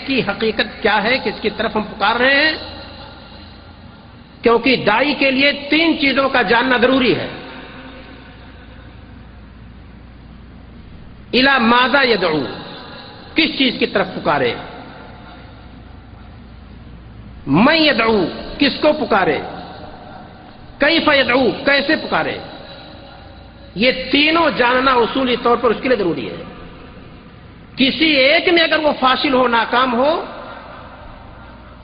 کی حقیقت کیا ہے، کس کی طرف ہم پکار رہے ہیں؟ کیونکہ داعی کے لیے 3 چیزوں کا جاننا ضروری ہے۔ الی ماذا یدعو، کس چیز کی طرف پکارے؟ من یدعو، کس کو پکارے؟ کیف یدعو، کیسے پکارے؟ یہ تینوں جاننا اصولی طور پر اس کے لیے ضروری ہے۔ کسی ایک میں اگر وہ فاشل ہو، ناکام ہو،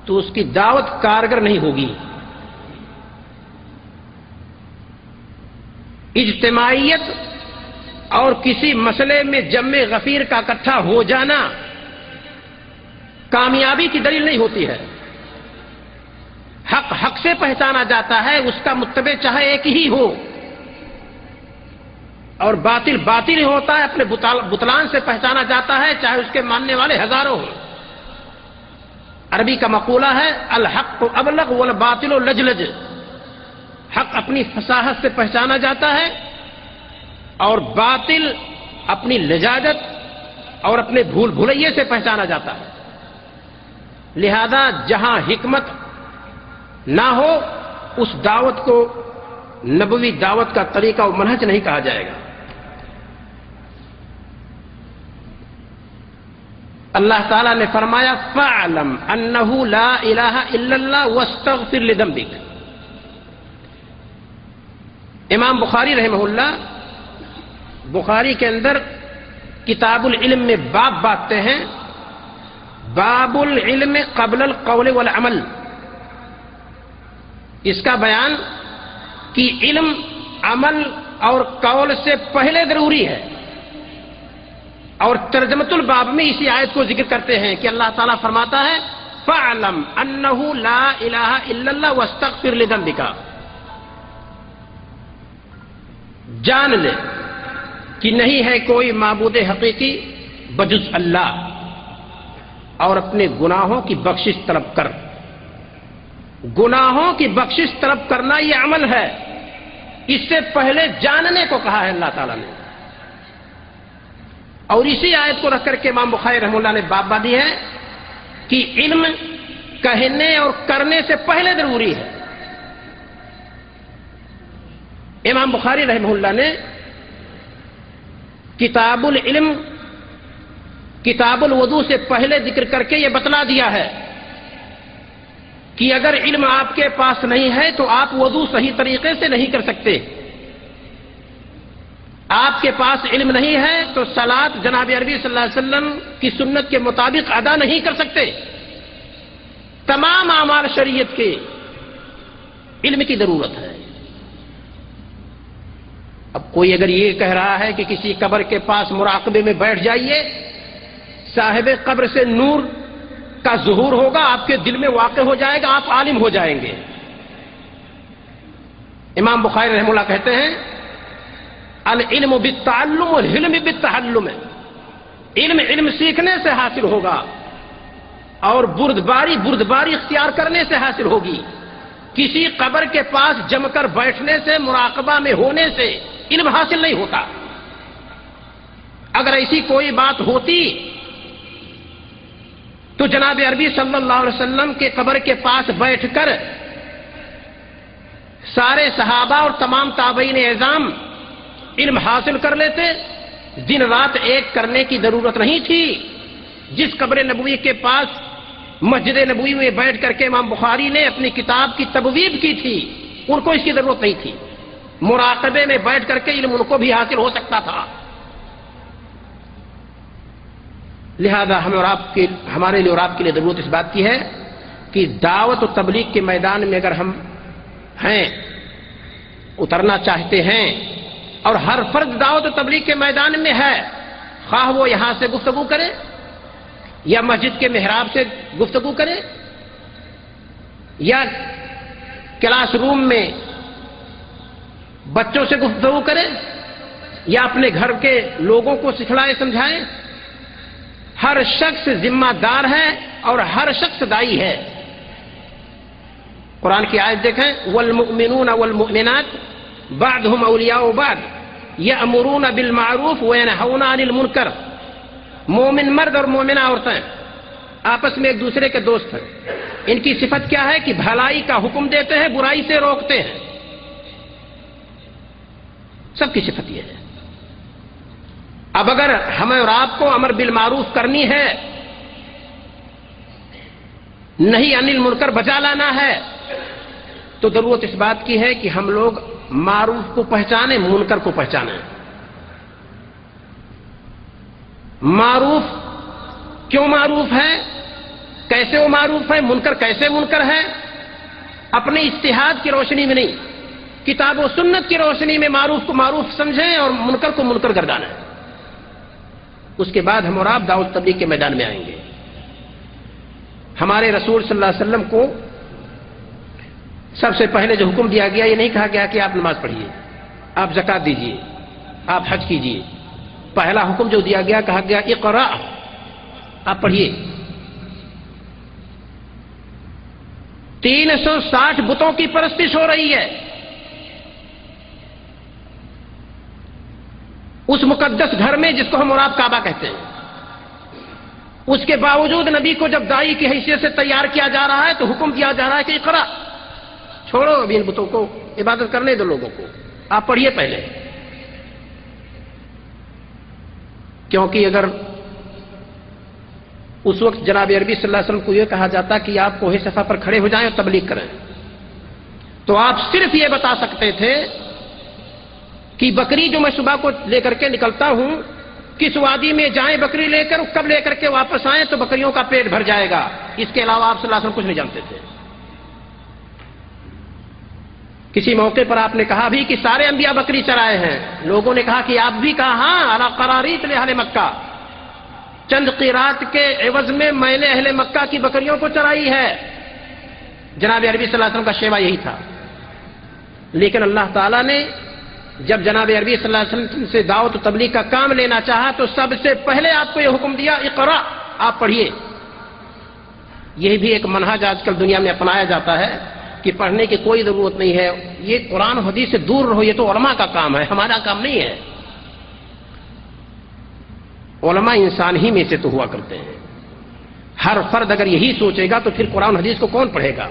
تو اس کی دعوت کارگر نہیں ہوگی۔ اجتماعیت اور کسی مسئلے میں جمع غفیر کا اکٹھا ہو جانا کامیابی کی دلیل نہیں ہوتی ہے۔ حق حق سے پہچانا جاتا ہے، اس کا متبع چاہے ایک ہی ہو، اور باطل باطل ہی ہوتا ہے، اپنے بطلان سے پہچانا جاتا ہے، چاہے اس کے ماننے والے ہزاروں ہوں۔ عربی کا مقولہ ہے الحق ابلغ والباطل لجلج، حق اپنی فصاحت سے پہچانا جاتا ہے اور باطل اپنی لجاجت اور اپنے بھول بھلائیے سے پہچانا جاتا ہے۔ لہذا جہاں حکمت نہ ہو اس دعوت کو نبوی دعوت کا طریقہ و منہج نہیں کہا جائے گا۔ اللہ تعالیٰ نے فرمایا فَاعْلَمْ أَنَّهُ لَا إِلَهَ إِلَّا اللَّهُ وَاسْتَغْفِرْ لِذَنبِكَ۔ امام بخاری رحمہ اللہ بخاری کے اندر کتاب العلم میں باب باندھتے ہیں، باب العلم قبل القول والعمل۔ اس کا بیان کہ علم عمل اور قول سے پہلے ضروری ہے، اور ترجمۃ الباب میں اسی آیت کو ذکر کرتے ہیں کہ اللہ تعالیٰ فرماتا ہے فَاعْلَمْ أَنَّهُ لَا إِلَهَ إِلَّا اللَّهُ وَاسْتَغْفِرْ لِذَنبِكَ، جان لے کہ نہیں ہے کوئی معبود حقیقی بجز اللہ، اور اپنے گناہوں کی بخشش طلب کر۔ گناہوں کی بخشش طلب کرنا یہ عمل ہے، اس سے پہلے جاننے کو کہا ہے اللہ تعالیٰ نے۔ اور اسی آیت کو رکھ کر کے امام بخاری رحمہ اللہ نے باب باندھی ہے کہ علم کہنے اور کرنے سے پہلے ضروری ہے۔ امام بخاری رحمہ اللہ نے کتاب العلم کتاب الوضو سے پہلے ذکر کر کے یہ بتلا دیا ہے کہ اگر علم آپ کے پاس نہیں ہے تو آپ وضو صحیح طریقے سے نہیں کر سکتے۔ آپ کے پاس علم نہیں ہے تو صلاۃ جناب عربی صلی اللہ علیہ وسلم کی سنت کے مطابق ادا نہیں کر سکتے۔ تمام اعمال شریعت کے علم کی ضرورت ہے۔ اب کوئی اگر یہ کہہ رہا ہے کہ کسی قبر کے پاس مراقبے میں بیٹھ جائیے، صاحب قبر سے نور کا ظہور ہوگا، آپ کے دل میں واقع ہو جائے گا، آپ عالم ہو جائیں گے۔ امام بخاری رحمہ اللہ کہتے ہیں العلم بالتعلم والحلم بالتحلم، علم سیکھنے سے حاصل ہوگا اور بردباری اختیار کرنے سے حاصل ہوگی۔ کسی قبر کے پاس جم کر بیٹھنے سے، مراقبہ میں ہونے سے علم حاصل نہیں ہوتا۔ اگر ایسی کوئی بات ہوتی تو جناب عربی صلی اللہ علیہ وسلم کے قبر کے پاس بیٹھ کر سارے صحابہ اور تمام تابعین اعظام علم حاصل کر لیتے، دن رات ایک کرنے کی ضرورت نہیں تھی۔ جس قبر نبوی کے پاس مسجد نبوی میں بیٹھ کر کے امام بخاری نے اپنی کتاب کی تبویب کی تھی، ان کو اس کی ضرورت نہیں تھی۔ مراقبے میں بیٹھ کر کے علم ان کو بھی حاصل ہو سکتا تھا۔ لہذا ہمارے لیے اور آپ کے لیے ضرورت اس بات کی ہے کہ دعوت و تبلیغ کے میدان میں اگر ہم ہیں، اترنا چاہتے ہیں، اور ہر فرد دعوت و تبلیغ کے میدان میں ہے، خواہ وہ یہاں سے گفتگو کرے یا مسجد کے محراب سے گفتگو کرے یا کلاس روم میں بچوں سے گفتگو کرے یا اپنے گھر کے لوگوں کو سکھلائے سمجھائے، ہر شخص ذمہ دار ہے اور ہر شخص داعی ہے۔ قرآن کی آیت دیکھیں والمؤمنون والمؤمنات بعضهم اولیاء بعض یأمرون بالمعروف وینہون عن المنکر۔ مومن مرد اور مومنہ عورتیں آپس میں ایک دوسرے کے دوست ہیں. ان کی صفت کیا ہے کہ بھلائی کا حکم دیتے ہیں، برائی سے روکتے ہیں. سب کی صفت یہ ہے. اب اگر ہمیں اور آپ کو امر بالمعروف کرنی ہے، نہیں انل منکر بچا لانا ہے، تو ضرورت اس بات کی ہے کہ ہم لوگ معروف کو پہچانیں، منکر کو پہچانیں. معروف کیوں معروف ہے، کیسے وہ معروف ہے، منکر کیسے منکر ہے، اپنے اجتہاد کی روشنی میں نہیں، کتاب و سنت کی روشنی میں معروف کو معروف سمجھیں اور منکر کو منکر گردانیں. اس کے بعد ہم اور آپ دعوت تبلیغ کے میدان میں آئیں گے. ہمارے رسول صلی اللہ علیہ وسلم کو سب سے پہلے جو حکم دیا گیا، یہ نہیں کہا گیا کہ آپ نماز پڑھیے، آپ زکات دیجیے، آپ حج کیجیے. پہلا حکم جو دیا گیا، کہا گیا اقرا، آپ پڑھیے. 360 بتوں کی پرستش ہو رہی ہے. اس مقدس گھر میں جس کو ہم اور آپ کعبہ کہتے ہیں. اس کے باوجود نبی کو جب داعی کی حیثیت سے تیار کیا جا رہا ہے تو حکم دیا جا رہا ہے کہ اقرا، چھوڑو ابھی ان بتوں کو، عبادت کرنے دو لوگوں کو، آپ پڑھیے پہلے. کیونکہ اگر اس وقت جناب عربی صلی اللہ علیہ وسلم کو یہ کہا جاتا کہ آپ کوہ صفا پر کھڑے ہو جائیں اور تبلیغ کریں، تو آپ صرف یہ بتا سکتے تھے کہ بکری جو میں صبح کو لے کر کے نکلتا ہوں، کس وادی میں جائیں بکری لے کر، کب لے کر کے واپس آئیں تو بکریوں کا پیٹ بھر جائے گا. اس کے علاوہ آپ صلی اللہ علیہ وسلم کچھ نہیں جانتے تھے. کسی موقع پر آپ نے کہا بھی کہ سارے انبیاء بکری چرائے ہیں. لوگوں نے کہا کہ آپ بھی کہا ہاں، علی قراریط لأہل مکہ، چند قیرات کے عوض میں نے اہل مکہ کی بکریوں کو چرائی ہے. جناب عربی صلی اللہ علیہ وسلم کا شیوا یہی تھا. لیکن اللہ تعالیٰ نے جب جناب عربی صلی اللہ علیہ وسلم سے دعوت و تبلیغ کا کام لینا چاہا تو سب سے پہلے آپ کو یہ حکم دیا اقرا، آپ پڑھیے. یہ بھی ایک منہج آج کل دنیا میں اپنایا جاتا ہے کہ پڑھنے کی کوئی ضرورت نہیں ہے، یہ قرآن و حدیث سے دور رہو، یہ تو علماء کا کام ہے، ہمارا کام نہیں ہے. علماء انسان ہی میں سے تو ہوا کرتے ہیں. ہر فرد اگر یہی سوچے گا تو پھر قرآن حدیث کو کون پڑھے گا؟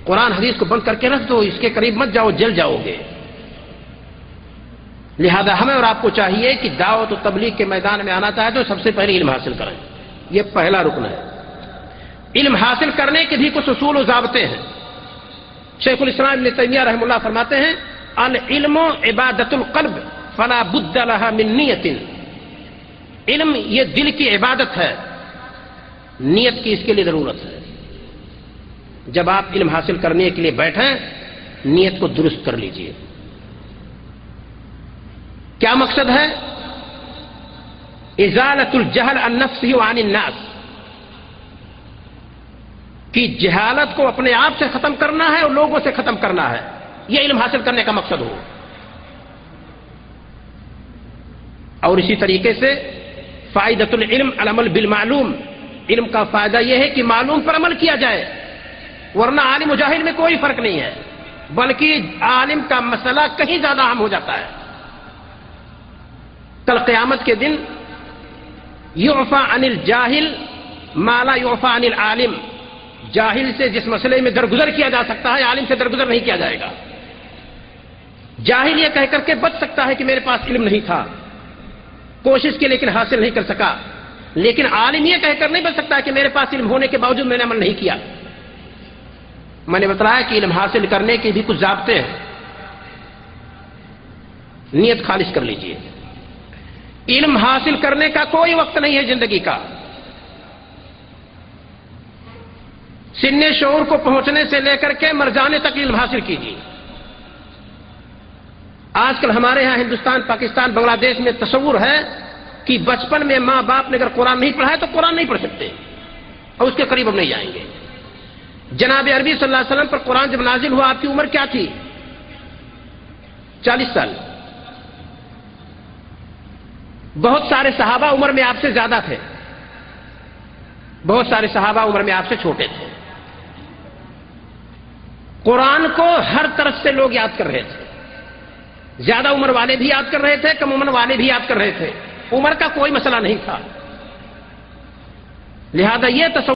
قرآن حدیث کو بند کر کے رکھ دو، اس کے قریب مت جاؤ، جل جاؤ گے. لہذا ہمیں اور آپ کو چاہیے کہ دعوت و تبلیغ کے میدان میں آنا چاہے تو سب سے پہلے علم حاصل کریں. یہ پہلا رکن ہے. علم حاصل کرنے کے بھی کچھ اصول و ضابطے ہیں. شیخ الاسلام ابن تیمیہ رحمہ اللہ فرماتے ہیں العلم عبادت القلب فلا بد لها من نیت. علم یہ دل کی عبادت ہے، نیت کی اس کے لیے ضرورت ہے. جب آپ علم حاصل کرنے کے لیے بیٹھیں، نیت کو درست کر لیجئے. کیا مقصد ہے؟ ازالۃ الجہل عن نفسہ وعن الناس، کہ جہالت کو اپنے آپ سے ختم کرنا ہے اور لوگوں سے ختم کرنا ہے. یہ علم حاصل کرنے کا مقصد ہو. اور اسی طریقے سے فائدۃ العلم العمل بالمعلوم، علم کا فائدہ یہ ہے کہ معلوم پر عمل کیا جائے، ورنہ عالم و جاہل میں کوئی فرق نہیں ہے، بلکہ عالم کا مسئلہ کہیں زیادہ اہم ہو جاتا ہے. کل قیامت کے دن یعفی عن الجاہل ما لا یعفی عن العالم، جاہل سے جس مسئلے میں درگزر کیا جا سکتا ہے عالم سے درگزر نہیں کیا جائے گا. جاہل یہ کہہ کر کے بچ سکتا ہے کہ میرے پاس علم نہیں تھا، کوشش کی لیکن حاصل نہیں کر سکا، لیکن عالم یہ کہہ کر نہیں بچ سکتا کہ میرے پاس علم ہونے کے باوجود میں نے عمل نہیں کیا. میں نے بتایا کہ علم حاصل کرنے کے بھی کچھ ضابطے ہیں. نیت خالص کر لیجئے. علم حاصل کرنے کا کوئی وقت نہیں ہے زندگی کا. سن شعور کو پہنچنے سے لے کر کے مر جانے تک علم حاصل کیجیے. آج کل ہمارے ہاں ہندوستان، پاکستان، بنگلہ دیش میں تصور ہے کہ بچپن میں ماں باپ نے اگر قرآن نہیں پڑھا ہے تو قرآن نہیں پڑھ سکتے اور اس کے قریب ہم نہیں جائیں گے. جناب عربی صلی اللہ علیہ وسلم پر قرآن جب نازل ہوا آپ کی عمر کیا تھی؟ 40 سال. بہت سارے صحابہ عمر میں آپ سے زیادہ تھے، بہت سارے صحابہ عمر میں آپ سے چھوٹے تھے. قرآن کو ہر طرف سے لوگ یاد کر رہے تھے. زیادہ عمر والے بھی یاد کر رہے تھے، کم عمر والے بھی یاد کر رہے تھے. عمر کا کوئی مسئلہ نہیں تھا. لہذا یہ تصور